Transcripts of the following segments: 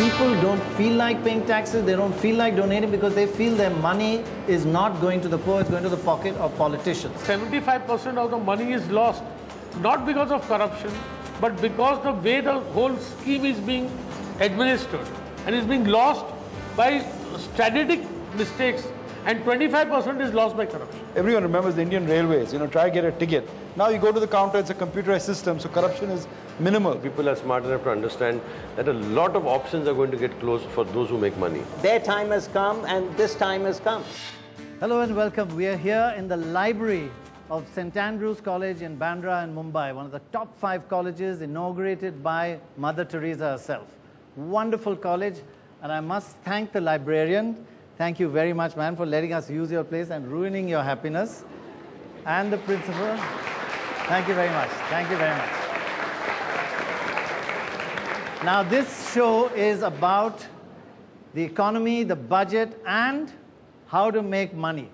people don't feel like paying taxes, they don't feel like donating because they feel their money is not going to the poor, it's going to the pocket of politicians. 75% of the money is lost, not because of corruption, but because the way the whole scheme is being administered and is being lost by strategic mistakes, and 25% is lost by corruption. Everyone remembers the Indian Railways, try to get a ticket. Now you go to the counter, it's a computerized system, so corruption is minimal. People are smart enough to understand that a lot of options are going to get closed for those who make money. Their time has come and this time has come. Hello and welcome. We are here in the library of St. Andrew's College in Bandra in Mumbai, one of the top 5 colleges inaugurated by Mother Teresa herself. Wonderful college, and I must thank the librarian. Thank you very much, man, for letting us use your place and ruining your happiness. And the principal. Thank you very much. Thank you very much. Now, this show is about the economy, the budget, and how to make money.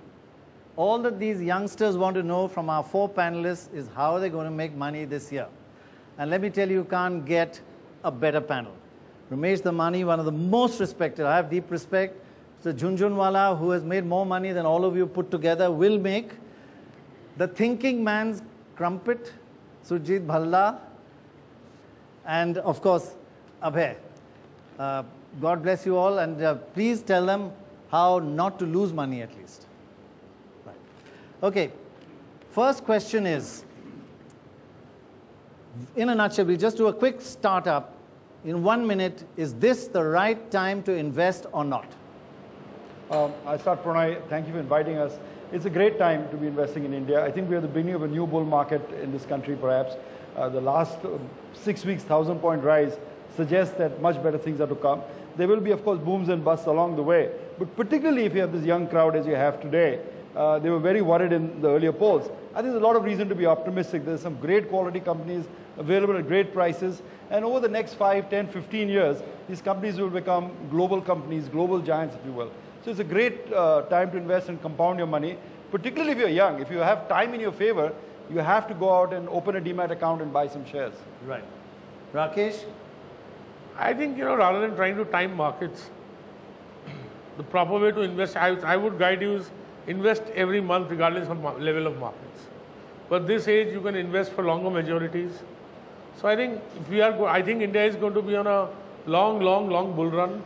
All that these youngsters want to know from our 4 panelists is how they're going to make money this year. And let me tell you, you can't get a better panel. Ramesh Damani, one of the most respected, I have deep respect. So Jhunjhunwala, who has made more money than all of you put together, will make. The thinking man's crumpet, Sujit Bhalla, and of course, Abhay. God bless you all, and please tell them how not to lose money at least. Right. Okay, first question is, in a nutshell, we'll just do a quick startup. In 1 minute, is this the right time to invest or not? I start, Pranay. Thank you for inviting us. It's a great time to be investing in India. I think we are at the beginning of a new bull market in this country, perhaps. The last 6 weeks, 1,000-point rise suggests that much better things are to come. There will be, of course, booms and busts along the way. But particularly if you have this young crowd as you have today, they were very worried in the earlier polls. I think there's a lot of reason to be optimistic. There's some great quality companies available at great prices. And over the next 5, 10, 15 years, these companies will become global companies, global giants, if you will. So it's a great time to invest and compound your money, particularly if you're young. If you have time in your favor, you have to go out and open a demat account and buy some shares. Right. Rakesh? I think, rather than trying to time markets, the proper way to invest, I would guide you is invest every month regardless of level of markets. But this age, you can invest for longer majorities. So I think I think India is going to be on a long bull run.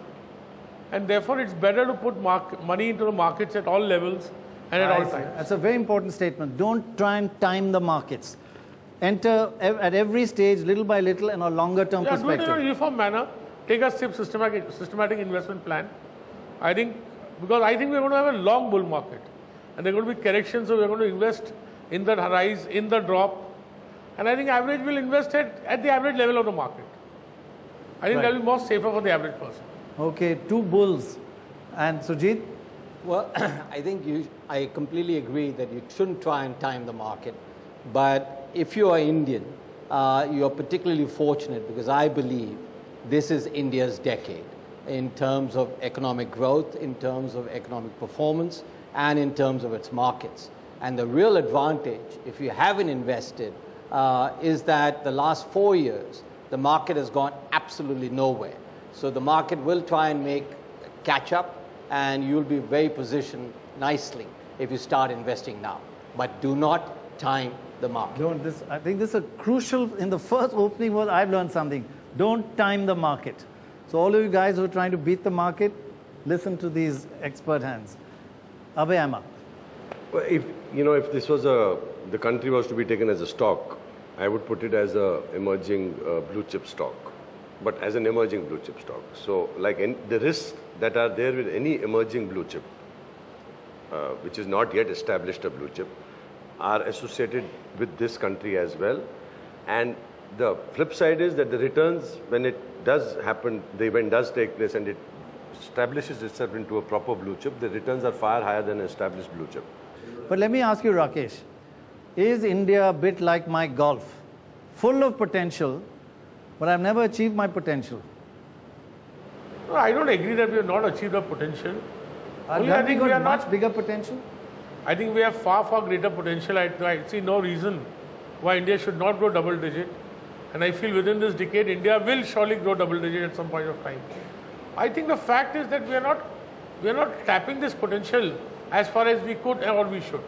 And therefore, it's better to put money into the markets at all levels and at all times. That's a very important statement. Don't try and time the markets. Enter at every stage, little by little, in a longer-term perspective. Do it in a uniform manner. Take a systematic investment plan. Because I think we're going to have a long bull market. And there are going to be corrections, so we're going to invest in the rise, in the drop. And I think average will invest at the average level of the market. I think that will be more safer for the average person. Okay, 2 bulls. And Sujit? Well, I completely agree that you shouldn't try and time the market. But if you are Indian, you are particularly fortunate because I believe this is India's decade in terms of economic growth, in terms of economic performance, and in terms of its markets. And the real advantage, if you haven't invested, is that the last 4 years, the market has gone absolutely nowhere. So the market will try and catch up, and you'll be very positioned nicely if you start investing now. But do not time the market. I think this is crucial. In the first opening word, I've learned something. Don't time the market. So all of you guys who are trying to beat the market, listen to these expert hands. Abhay Amma. Well, if this was the country was to be taken as a stock, I would put it as a emerging blue chip stock, but as an emerging blue chip stock. So the risks that are there with any emerging blue chip, which is not yet established a blue chip, are associated with this country as well. And the flip side is that the returns, when it does happen, the event does take place and it establishes itself into a proper blue chip, the returns are far higher than an established blue chip. But let me ask you, Rakesh, is India a bit like my golf? Full of potential, but I've never achieved my potential. No, I don't agree that we have not achieved our potential. I think we have much bigger potential. I think we have far greater potential. I see no reason why India should not grow double digit. And I feel within this decade, India will surely grow double digit at some point of time. I think the fact is that we are not tapping this potential as far as we could or we should.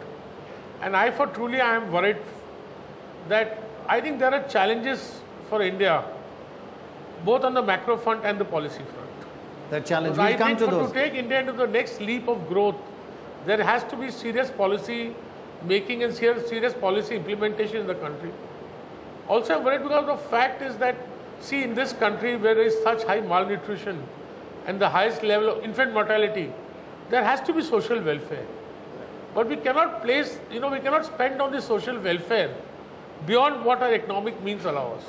And I am worried that I think there are challenges for India, both on the macro front and the policy front. The challenge Because will come to those. to take India into the next leap of growth, there has to be serious policy making and serious policy implementation in the country. Also, I'm worried because the fact is that, see, in this country where there is such high malnutrition and the highest level of infant mortality, there has to be social welfare. But we cannot place, we cannot spend on the social welfare beyond what our economic means allow us.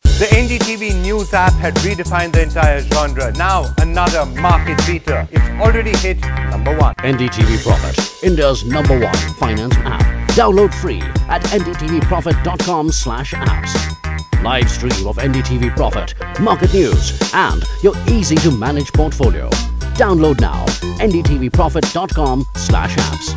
The NDTV News app had redefined the entire genre. Now, another market beater. It's already hit #1. NDTV Profit, India's #1 finance app. Download free at ndtvprofit.com/apps. Live stream of NDTV Profit, market news, and your easy-to-manage portfolio. Download now, ndtvprofit.com/apps.